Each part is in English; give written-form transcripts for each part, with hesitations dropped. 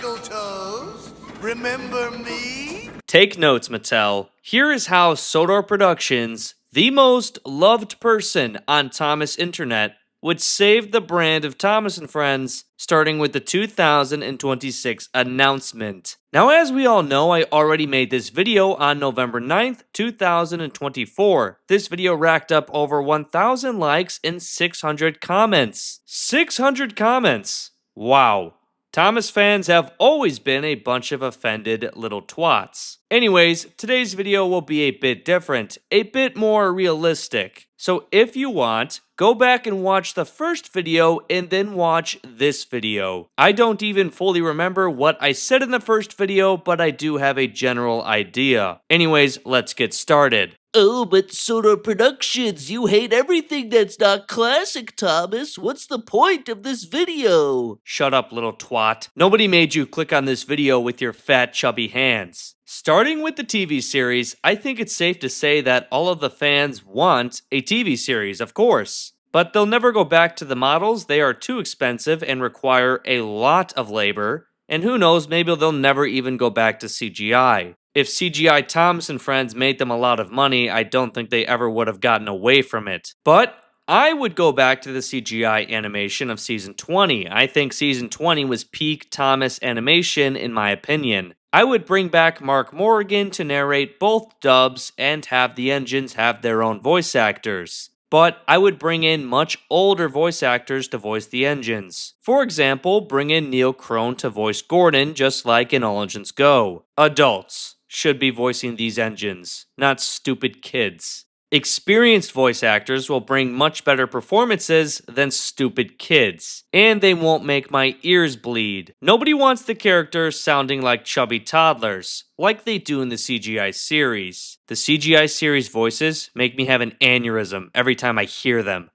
Twinkle Toes. Remember me? Take notes, Mattel. Here is how Sodor Productions, the most loved person on Thomas Internet, would save the brand of Thomas & Friends, starting with the 2026 announcement. Now, as we all know, I already made this video on November 9th, 2024. This video racked up over 1,000 likes and 600 comments. 600 comments! Wow. Thomas fans have always been a bunch of offended little twats. Anyways, today's video will be a bit different, a bit more realistic. So if you want, go back and watch the first video and then watch this video. I don't even fully remember what I said in the first video, but I do have a general idea. Anyways, let's get started. Oh, but Sodor Productions, you hate everything that's not classic, Thomas. What's the point of this video? Shut up, little twat. Nobody made you click on this video with your fat, chubby hands. Starting with the TV series, I think it's safe to say that all of the fans want a TV series, of course. But they'll never go back to the models. They are too expensive and require a lot of labor. And who knows, maybe they'll never even go back to CGI. If CGI Thomas & Friends made them a lot of money, I don't think they ever would have gotten away from it. But I would go back to the CGI animation of Season 20. I think Season 20 was peak Thomas animation in my opinion. I would bring back Mark Morgan to narrate both dubs and have the engines have their own voice actors. But I would bring in much older voice actors to voice the engines. For example, bring in Neil Crone to voice Gordon, just like in All Engines Go. Adults should be voicing these engines, not stupid kids. Experienced voice actors will bring much better performances than stupid kids, and they won't make my ears bleed. Nobody wants the characters sounding like chubby toddlers, like they do in the CGI series. The CGI series voices make me have an aneurysm every time I hear them.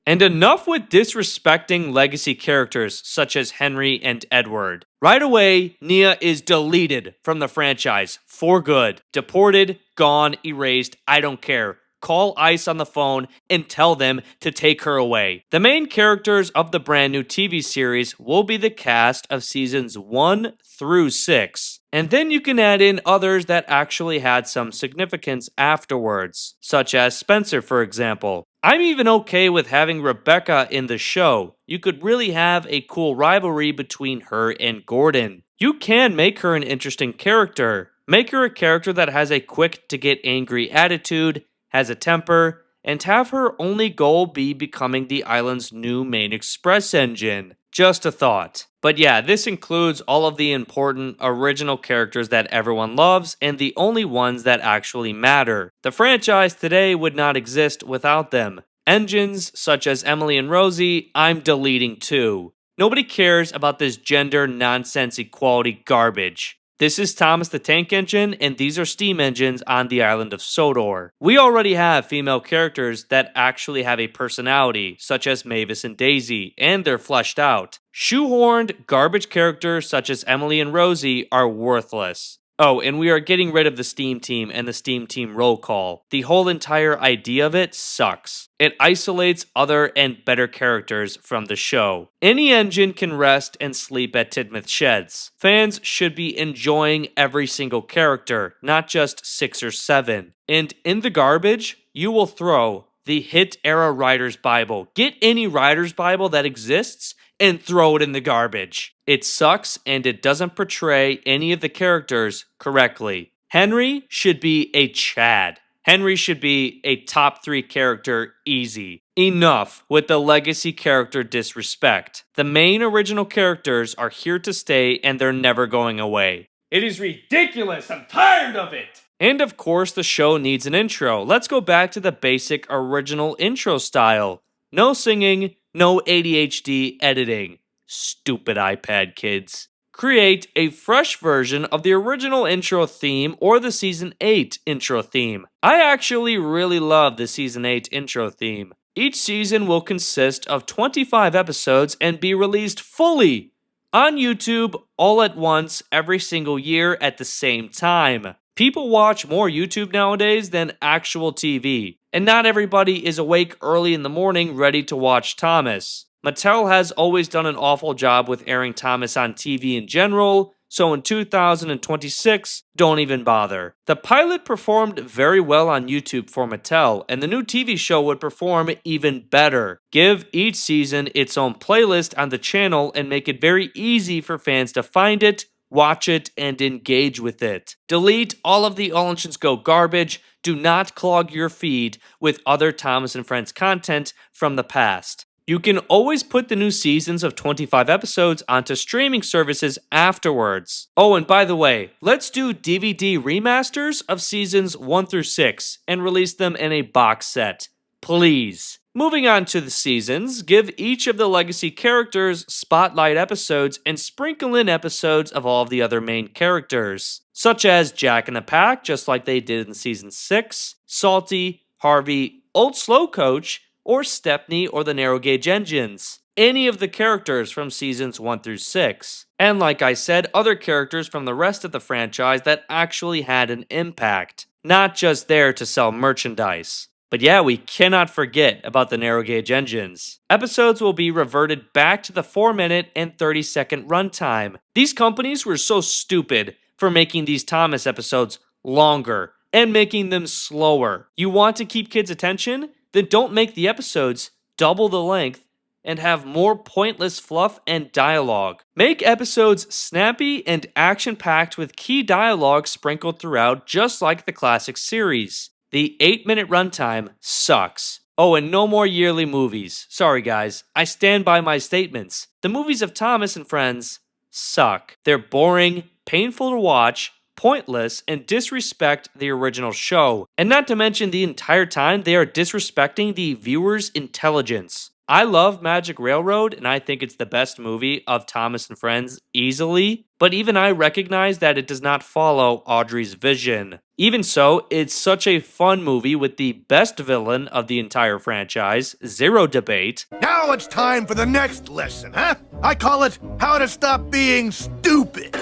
And enough with disrespecting legacy characters such as Henry and Edward. Right away, Nia is deleted from the franchise for good. Deported, gone, erased, I don't care. Call ICE on the phone and tell them to take her away. The main characters of the brand new TV series will be the cast of seasons 1 through 6. And then you can add in others that actually had some significance afterwards, such as Spencer, for example. I'm even okay with having Rebecca in the show. You could really have a cool rivalry between her and Gordon. You can make her an interesting character. Make her a character that has a quick to get angry attitude, has a temper, and have her only goal be becoming the island's new main express engine. Just a thought. But yeah, this includes all of the important original characters that everyone loves and the only ones that actually matter. The franchise today would not exist without them. Engines such as Emily and Rosie, I'm deleting too. Nobody cares about this gender nonsense equality garbage. This is Thomas the Tank Engine, and these are steam engines on the island of Sodor. We already have female characters that actually have a personality, such as Mavis and Daisy, and they're fleshed out. Shoehorned, garbage characters such as Emily and Rosie are worthless. Oh, and we are getting rid of the Steam Team and the Steam Team roll call. The whole entire idea of it sucks. It isolates other and better characters from the show. Any engine can rest and sleep at Tidmouth Sheds. Fans should be enjoying every single character, not just 6 or 7. And in the garbage, you will throw the Hit Era Writer's Bible. Get any Writer's Bible that exists and throw it in the garbage. It sucks and it doesn't portray any of the characters correctly. Henry should be a Chad. Henry should be a top 3 character easy. Enough with the legacy character disrespect. The main original characters are here to stay and they're never going away. It is ridiculous. I'm tired of it. And of course, the show needs an intro. Let's go back to the basic original intro style. No singing, no ADHD editing. Stupid iPad kids. Create a fresh version of the original intro theme or the Season 8 intro theme. I actually really love the Season 8 intro theme. Each season will consist of 25 episodes and be released fully on YouTube all at once every single year at the same time. People watch more YouTube nowadays than actual TV, and not everybody is awake early in the morning ready to watch Thomas. Mattel has always done an awful job with airing Thomas on TV in general, so in 2026, don't even bother. The pilot performed very well on YouTube for Mattel, and the new TV show would perform even better. Give each season its own playlist on the channel and make it very easy for fans to find it, watch it, and engage with it. Delete all of the All Engines Go garbage. Do not clog your feed with other Thomas and Friends content from the past. You can always put the new seasons of 25 episodes onto streaming services afterwards. Oh, and by the way, let's do DVD remasters of seasons 1 through 6 and release them in a box set. Please. Moving on to the seasons, give each of the legacy characters spotlight episodes and sprinkle in episodes of all of the other main characters, such as Jack in the Pack, just like they did in season 6, Salty, Harvey, Old Slow Coach, or Stepney or the Narrow Gauge Engines. Any of the characters from seasons 1 through 6. And like I said, other characters from the rest of the franchise that actually had an impact, not just there to sell merchandise. But yeah, we cannot forget about the Narrow Gauge Engines. Episodes will be reverted back to the 4-minute and 30-second runtime. These companies were so stupid for making these Thomas episodes longer and making them slower. You want to keep kids' attention? Then don't make the episodes double the length and have more pointless fluff and dialogue. Make episodes snappy and action-packed with key dialogue sprinkled throughout, just like the classic series. The 8-minute runtime sucks. Oh, and no more yearly movies. Sorry guys, I stand by my statements. The movies of Thomas and Friends suck. They're boring, painful to watch, pointless, and disrespect the original show. And not to mention the entire time they are disrespecting the viewer's intelligence. I love Magic Railroad, and I think it's the best movie of Thomas and Friends easily, but even I recognize that it does not follow Audrey's vision. Even so, it's such a fun movie with the best villain of the entire franchise, zero debate. Now it's time for the next lesson, huh? I call it How to Stop Being Stupid.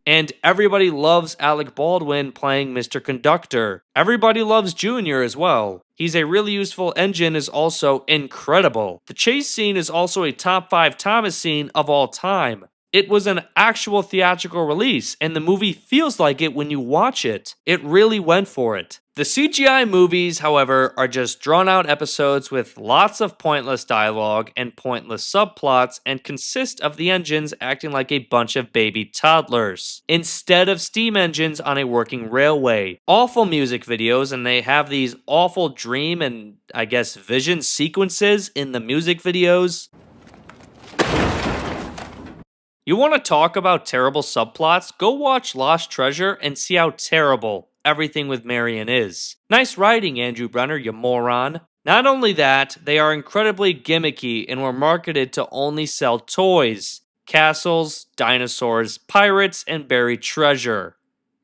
And everybody loves Alec Baldwin playing Mr. Conductor. Everybody loves Junior as well. He's a really useful engine, is also incredible. The chase scene is also a top 5 Thomas scene of all time. It was an actual theatrical release, and the movie feels like it when you watch it. It really went for it. The CGI movies, however, are just drawn-out episodes with lots of pointless dialogue and pointless subplots and consist of the engines acting like a bunch of baby toddlers, instead of steam engines on a working railway. Awful music videos, and they have these awful dream and, I guess, vision sequences in the music videos. You want to talk about terrible subplots? Go watch Lost Treasure and see how terrible everything with Marion is. Nice writing, Andrew Brenner, you moron. Not only that, they are incredibly gimmicky and were marketed to only sell toys, castles, dinosaurs, pirates, and buried treasure.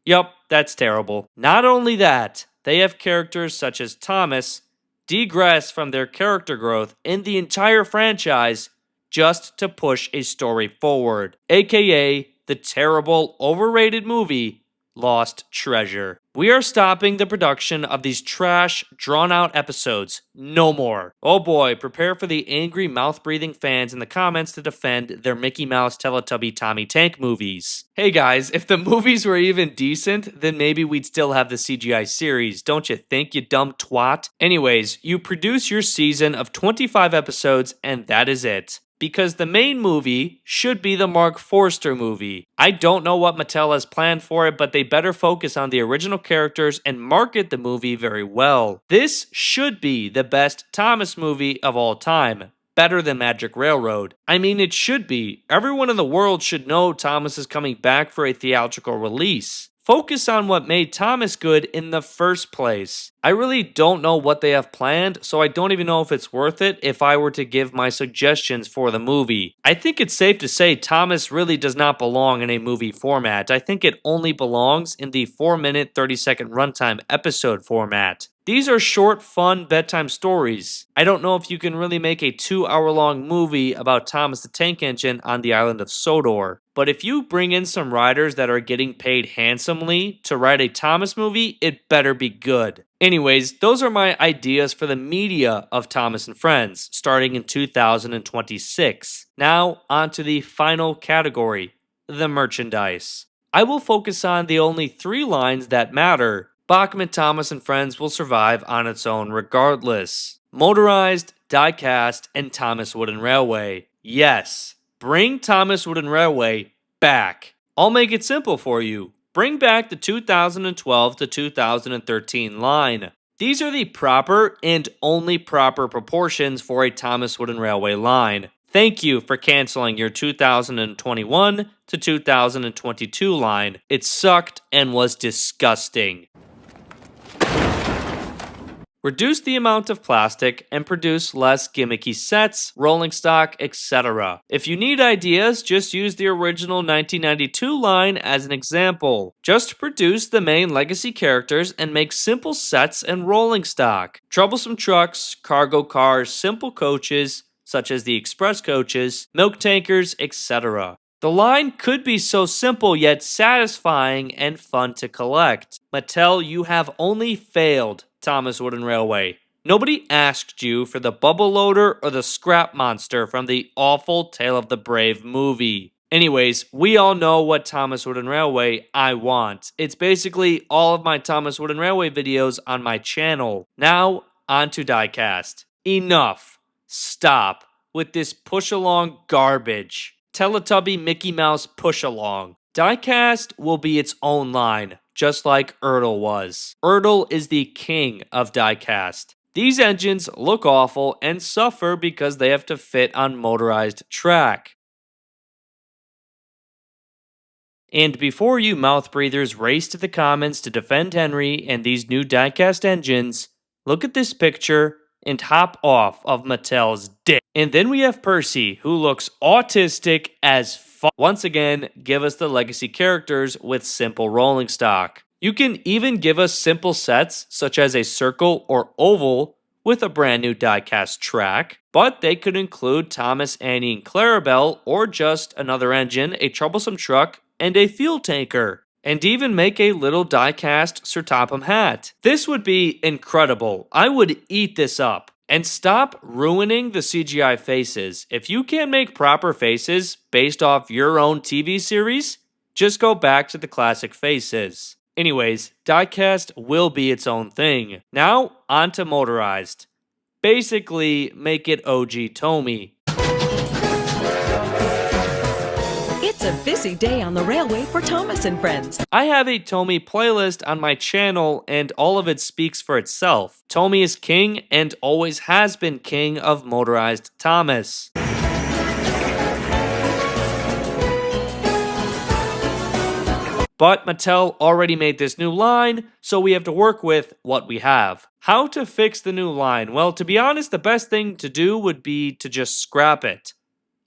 Yup, that's terrible. Not only that, they have characters such as Thomas degress from their character growth in the entire franchise just to push a story forward, aka the terrible, overrated movie, Lost Treasure. We are stopping the production of these trash, drawn-out episodes. No more. Oh boy, prepare for the angry, mouth-breathing fans in the comments to defend their Mickey Mouse Teletubby Tommy Tank movies. Hey guys, if the movies were even decent, then maybe we'd still have the CGI series, don't you think, you dumb twat? Anyways, you produce your season of 25 episodes, and that is it. Because the main movie should be the Mark Forster movie. I don't know what Mattel has planned for it, but they better focus on the original characters and market the movie very well. This should be the best Thomas movie of all time. Better than Magic Railroad. I mean, it should be. Everyone in the world should know Thomas is coming back for a theatrical release. Focus on what made Thomas good in the first place. I really don't know what they have planned, so I don't even know if it's worth it if I were to give my suggestions for the movie. I think it's safe to say Thomas really does not belong in a movie format. I think it only belongs in the 4-minute, 30-second runtime episode format. These are short, fun bedtime stories. I don't know if you can really make a 2-hour-long movie about Thomas the Tank Engine on the island of Sodor, but if you bring in some writers that are getting paid handsomely to write a Thomas movie, it better be good. Anyways, those are my ideas for the media of Thomas and Friends, starting in 2026. Now, on to the final category, the merchandise. I will focus on the only 3 lines that matter. Bachman, Thomas, and Friends will survive on its own regardless. Motorized, Die-Cast, and Thomas Wooden Railway. Yes, bring Thomas Wooden Railway back. I'll make it simple for you. Bring back the 2012 to 2013 line. These are the proper and only proper proportions for a Thomas Wooden Railway line. Thank you for canceling your 2021 to 2022 line. It sucked and was disgusting. Reduce the amount of plastic and produce less gimmicky sets, rolling stock, etc. If you need ideas, just use the original 1992 line as an example. Just produce the main legacy characters and make simple sets and rolling stock. Troublesome trucks, cargo cars, simple coaches, such as the express coaches, milk tankers, etc. The line could be so simple yet satisfying and fun to collect. Mattel, you have only failed Thomas Wooden Railway. Nobody asked you for the bubble loader or the scrap monster from the awful Tale of the Brave movie. Anyways, we all know what Thomas Wooden Railway I want. It's basically all of my Thomas Wooden Railway videos on my channel. Now, on to Die-Cast. Enough. Stop with this push-along garbage. Teletubby Mickey Mouse push-along. Die-Cast will be its own line, just like Ertl was. Ertl is the king of Die-Cast. These engines look awful and suffer because they have to fit on motorized track. And before you mouth breathers race to the comments to defend Henry and these new Die-Cast engines, look at this picture and hop off of Mattel's dick. And then we have Percy, who looks autistic as fuck. Once again, give us the legacy characters with simple rolling stock. You can even give us simple sets, such as a circle or oval, with a brand new die-cast track, but they could include Thomas, Annie, and Clarabelle, or just another engine, a troublesome truck, and a fuel tanker. And even make a little die-cast Sir Topham hat. This would be incredible. I would eat this up. And stop ruining the CGI faces. If you can't make proper faces based off your own TV series, just go back to the classic faces. Anyways, die-cast will be its own thing. Now, on to motorized. Basically, make it OG Tomy. It's a busy day on the railway for Thomas and Friends. I have a Tomy playlist on my channel and all of it speaks for itself. Tomy is king and always has been king of motorized Thomas. But Mattel already made this new line, so we have to work with what we have. How to fix the new line? Well, to be honest, the best thing to do would be to just scrap it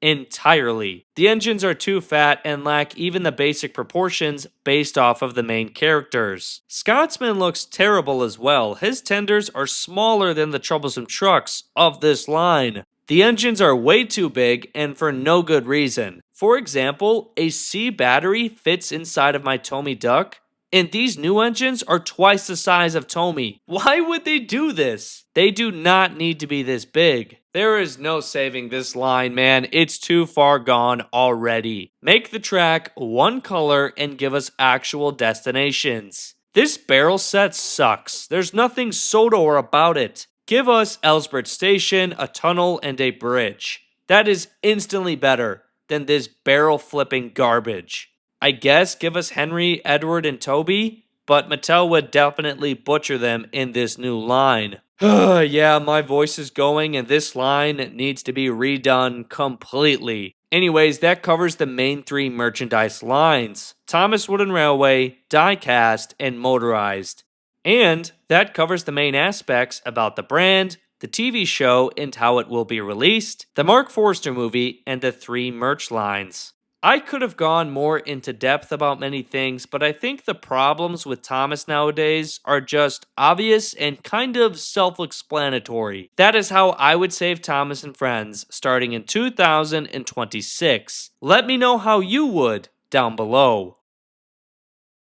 entirely. The engines are too fat and lack even the basic proportions based off of the main characters. Scotsman looks terrible as well. His tenders are smaller than the troublesome trucks of this line. The engines are way too big and for no good reason. For example, a C battery fits inside of my Tomy Duck, and these new engines are twice the size of Tomy. Why would they do this? They do not need to be this big. There is no saving this line, man. It's too far gone already. Make the track one color and give us actual destinations. This barrel set sucks. There's nothing Sodor about it. Give us Elsbert Station, a tunnel, and a bridge. That is instantly better than this barrel flipping garbage. I guess give us Henry, Edward, and Toby, but Mattel would definitely butcher them in this new line. Yeah, my voice is going and this line needs to be redone completely. Anyways, that covers the main 3 merchandise lines: Thomas Wooden Railway, die-cast, and motorized. And that covers the main aspects about the brand, the TV show and how it will be released, the Mark Forster movie, and the 3 merch lines. I could have gone more into depth about many things, but I think the problems with Thomas nowadays are just obvious and kind of self-explanatory. That is how I would save Thomas and Friends starting in 2026. Let me know how you would down below.